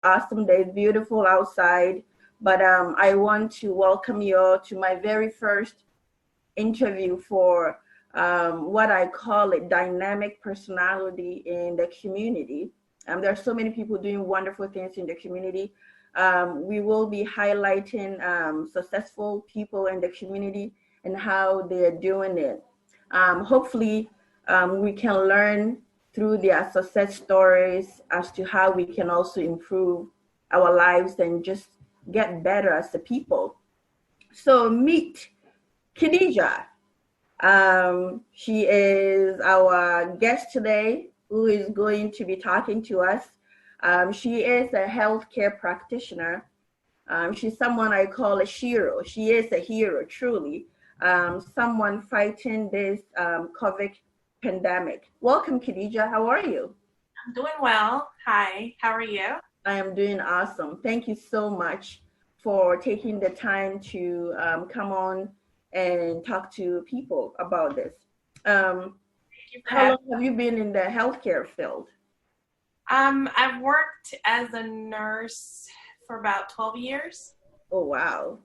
awesome day. It's beautiful outside. But I want to welcome you all to my very first interview for what I call it dynamic personality in the community. There are so many people doing wonderful things in the community. We will be highlighting successful people in the community and how they're doing it. Hopefully, we can learn through their success stories as to how we can also improve our lives and just get better as a people. So meet Khadija. She is our guest today who is going to be talking to us. She is a healthcare practitioner. She's someone I call a hero. She is a hero, truly. Someone fighting this COVID pandemic. Welcome, Khadija. How are you? I'm doing well. Hi, how are you? I am doing awesome. Thank you so much for taking the time to come on and talk to people about this. Um, Thank you for how having long have you been in the healthcare field? I've worked as a nurse for about 12 years. Oh, wow.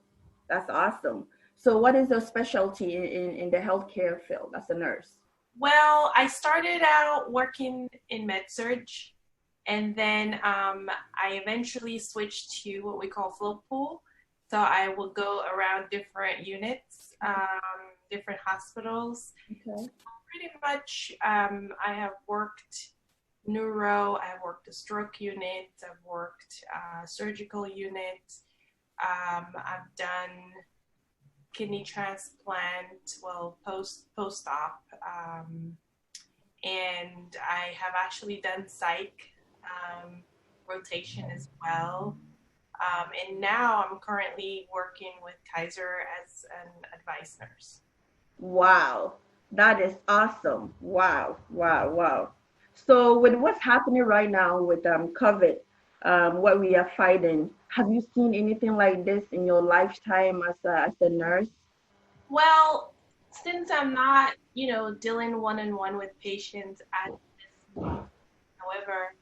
That's awesome. So what is your specialty in the healthcare field as a nurse? Well, I started out working in med-surg, and then I eventually switched to what we call float pool. So I will go around different units, different hospitals. Okay. Pretty much, I have worked neuro, I've worked a stroke unit, I've worked surgical unit, I've done kidney transplant, well, post-op, and I have actually done psych rotation as well. And now I'm currently working with Kaiser as an advice nurse. Wow. That is awesome. Wow. Wow. Wow. So with what's happening right now with COVID, what we are fighting, have you seen anything like this in your lifetime as a nurse? Well, since I'm not, dealing one-on-one with patients at this moment, however,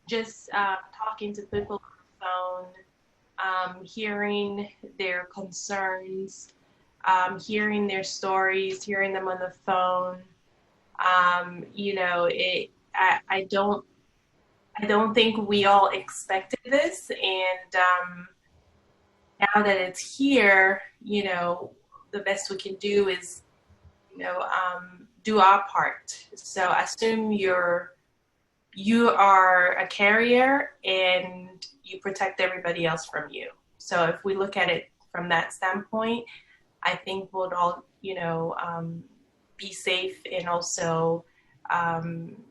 just talking to people on the phone, hearing their concerns, hearing their stories, hearing them on the phone, I don't think we all expected this, and now that it's here, the best we can do is, do our part. So assume you are a carrier and you protect everybody else from you. So if we look at it from that standpoint, I think we'll all, be safe and also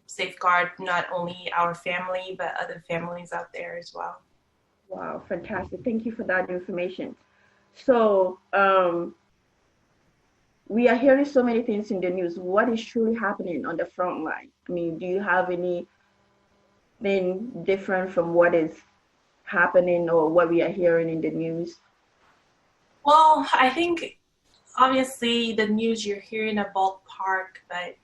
safeguard not only our family, but other families out there as well. Wow, fantastic. Thank you for that information. So, we are hearing so many things in the news. What is truly happening on the front line? I mean, do you have anything different from what is happening or what we are hearing in the news? Well, I think obviously the news you're hearing a ballpark, but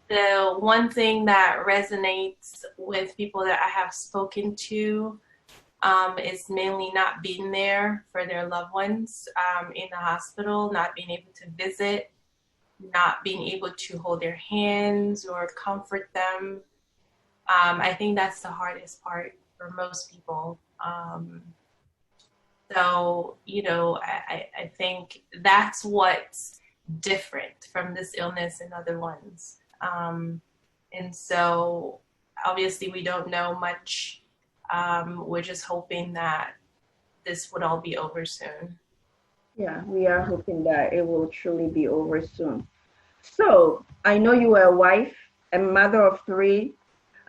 the one thing that resonates with people that I have spoken to is mainly not being there for their loved ones in the hospital, not being able to visit, not being able to hold their hands or comfort them. I think that's the hardest part for most people. I think that's what's different from this illness and other ones. And so obviously we don't know much. We're just hoping that this would all be over soon. Yeah, we are hoping that it will truly be over soon. So, I know you are a wife, a mother of three,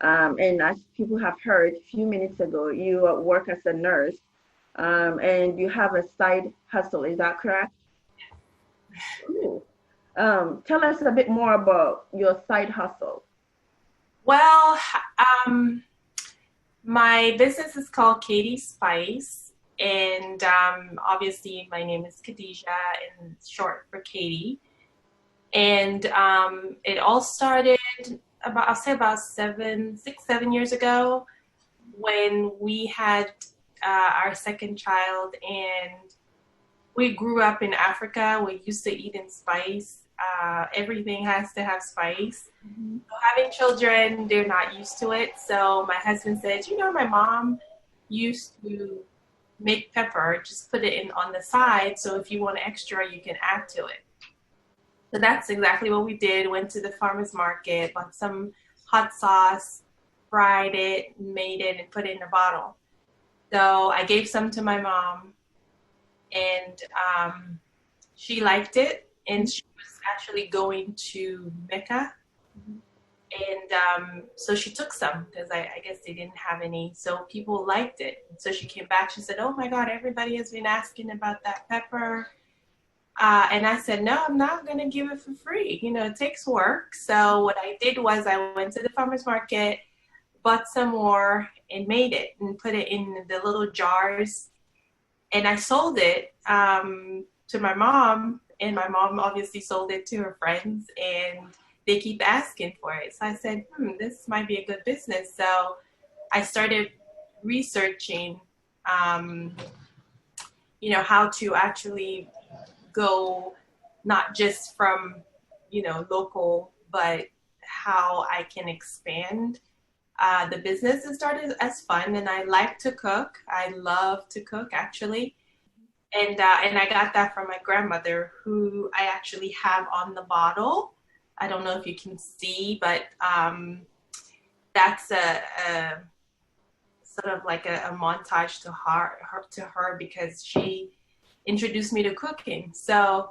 and as people have heard a few minutes ago, you work as a nurse, and you have a side hustle. Is that correct? Cool. Tell us a bit more about your side hustle. Well, my business is called Katie Spice, and obviously my name is Khadija, and short for Katie. And it all started about, I'll say about 7 years ago when we had our second child, and we grew up in Africa. We're used to eating spice. Everything has to have spice. Mm-hmm. So having children, they're not used to it. So my husband said, you know, my mom used to make pepper, just put it in on the side. So if you want extra, you can add to it. So that's exactly what we did. Went to the farmer's market, bought some hot sauce, fried it, made it, and put it in a bottle. So I gave some to my mom, and she liked it, and she was actually going to Mecca, and so she took some because I guess they didn't have any. So people liked it. So she came back. She said, "Oh my God, everybody has been asking about that pepper." And I said, "No, I'm not going to give it for free. You know, it takes work." So what I did was I went to the farmer's market, bought some more, and made it and put it in the little jars. And I sold it to my mom, and my mom obviously sold it to her friends, and they keep asking for it. So I said, this might be a good business. So I started researching, you know, how to actually go not just from, you know, local, but how I can expand the business. It started as fun, and I like to cook. I love to cook, actually. And I got that from my grandmother, who I actually have on the bottle. I don't know if you can see, but that's a sort of like a montage to her because she introduced me to cooking. So,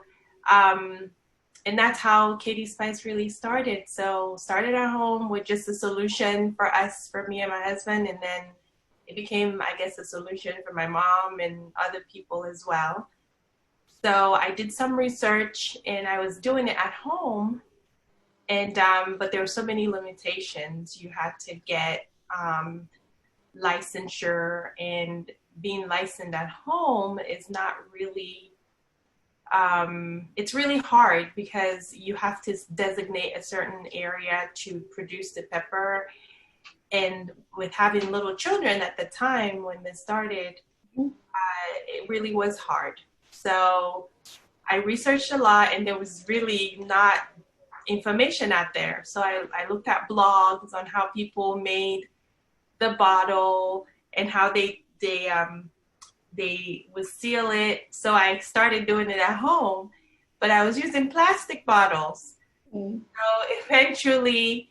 and that's how Katie Spice really started. So started at home with just a solution for us, for me and my husband, and then it became, I guess, a solution for my mom and other people as well. So I did some research, and I was doing it at home, and but there were so many limitations. You had to get licensure, and being licensed at home is not really, it's really hard because you have to designate a certain area to produce the pepper. And with having little children at the time when this started, it really was hard. So I researched a lot, and there was really not information out there. So I looked at blogs on how people made the bottle and how they would seal it. So I started doing it at home, but I was using plastic bottles. So eventually,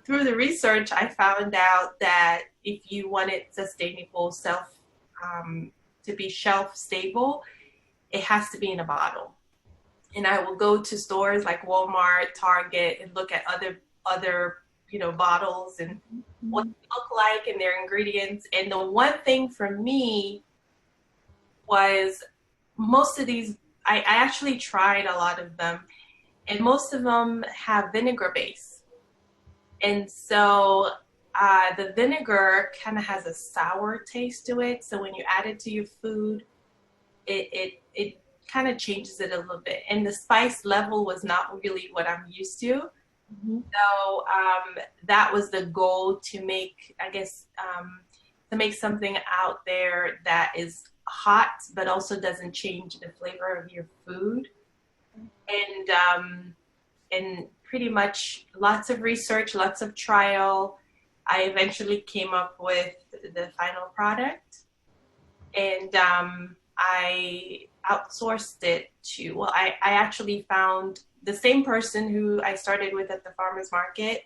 through the research, I found out that if you wanted sustainable to be shelf stable, it has to be in a bottle. And I will go to stores like Walmart, Target, and look at other you know, bottles and what they look like and their ingredients. And the one thing for me was most of these, I actually tried a lot of them, and most of them have vinegar base. And so the vinegar kind of has a sour taste to it. So when you add it to your food, it kind of changes it a little bit. And the spice level was not really what I'm used to. So that was the goal, to make, I guess, to make something out there that is hot, but also doesn't change the flavor of your food. And pretty much lots of research, lots of trial. I eventually came up with the final product, and I outsourced it to, well, I actually found the same person who I started with at the farmer's market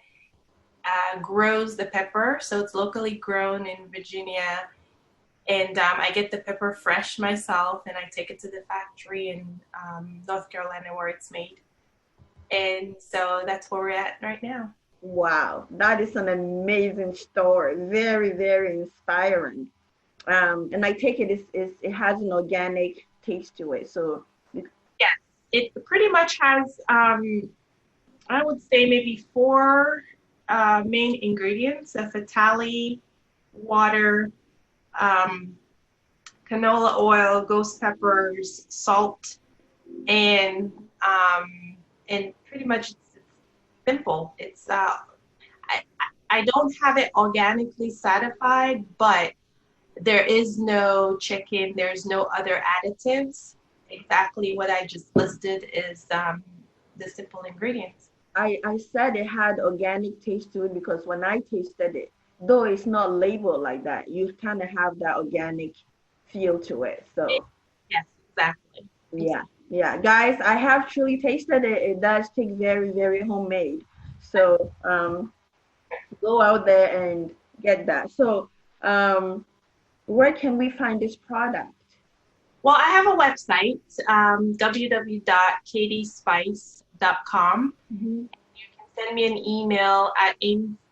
grows the pepper. So it's locally grown in Virginia. And I get the pepper fresh myself, and I take it to the factory in North Carolina where it's made. And so that's where we're at right now. Wow, that is an amazing story. Very, very inspiring. And I take it it has an organic taste to it. So yes, it pretty much has, I would say maybe 4 main ingredients: a fatale, water, canola oil, ghost peppers, salt, and pretty much it's simple. It's I don't have it organically certified, but there is no chicken, there's no other additives. Exactly what I just listed is the simple ingredients. I said it had organic taste to it because when I tasted it, though it's not labeled like that, you kind of have that organic feel to it. So Yes, exactly. yeah, yeah, guys, I have truly tasted it. It does taste very, very homemade. So go out there and get that. So where can we find this product? Well, I have a website, www.katiespice.com. Mhm. You can send me an email at